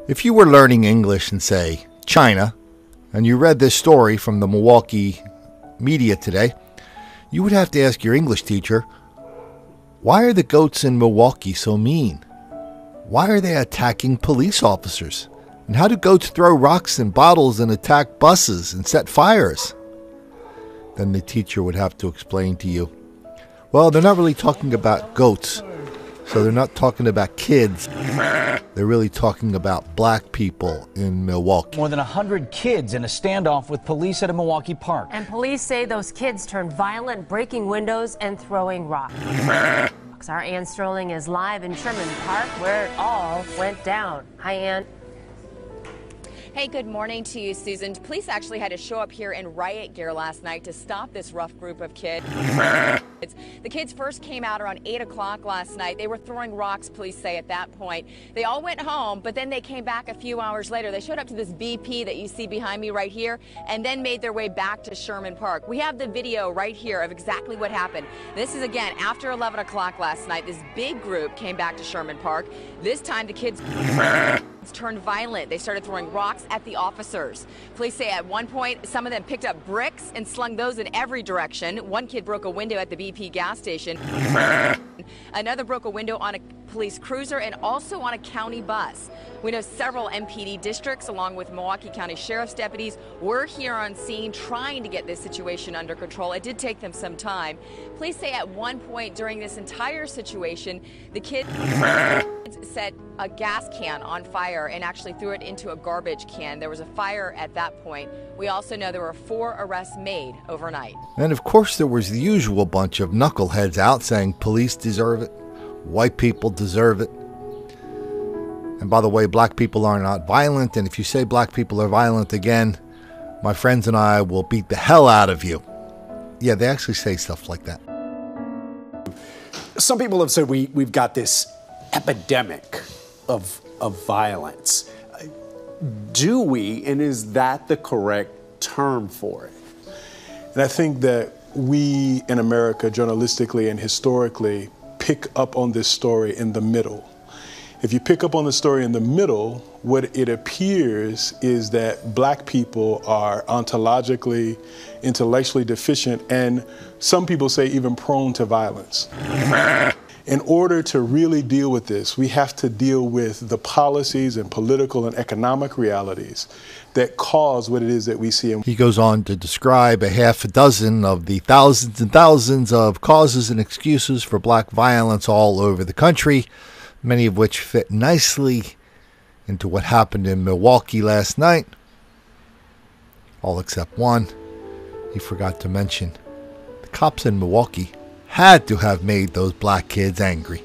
If you were learning English in, say, China, and you read this story from the Milwaukee media today, you would have to ask your English teacher, why are the goats in Milwaukee so mean? Why are they attacking police officers? And how do goats throw rocks and bottles and attack buses and set fires? Then the teacher would have to explain to you, well, they're not really talking about goats, so they're not talking about kids. They're really talking about black people in Milwaukee. More than 100 kids in a standoff with police at a Milwaukee park. And police say those kids turned violent, breaking windows and throwing rocks. Our Ann Sterling is live in Sherman Park, where it all went down. Hi, Ann. Hey, good morning to you, Susan. Police actually had to show up here in riot gear last night to stop this rough group of kids. The kids first came out around 8 o'clock last night. They were throwing rocks, police say, at that point. They all went home, but then they came back a few hours later. They showed up to this BP that you see behind me right here, and then made their way back to Sherman Park. We have the video right here of exactly what happened. This is, again, after 11 o'clock last night. This big group came back to Sherman Park. This time, the kids turned violent. They started throwing rocks at the officers. Police say at one point, some of them picked up bricks and slung those in every direction. One kid broke a window at the BP gas station. Another broke a window on a police cruiser and also on a county bus. We know several MPD districts, along with Milwaukee County Sheriff's deputies, were here on scene trying to get this situation under control. It did take them some time. Police say at one point during this entire situation, the kids set a gas can on fire and actually threw it into a garbage can. There was a fire at that point. We also know there were 4 arrests made overnight. And of course there was the usual bunch of knuckleheads out saying police deserve it, white people deserve it. And by the way, black people are not violent, and if you say black people are violent again, my friends and I will beat the hell out of you. Yeah, they actually say stuff like that. Some people have said we've got this epidemic of violence. Do we, and is that the correct term for it? And I think that we in America, journalistically and historically, pick up on this story in the middle. If you pick up on the story in the middle, what it appears is that black people are ontologically, intellectually deficient, and some people say even prone to violence. In order to really deal with this, we have to deal with the policies and political and economic realities that cause what it is that we see. He goes on to describe a half a dozen of the thousands and thousands of causes and excuses for black violence all over the country, many of which fit nicely into what happened in Milwaukee last night. All except one. He forgot to mention the cops in Milwaukee had to have made those black kids angry.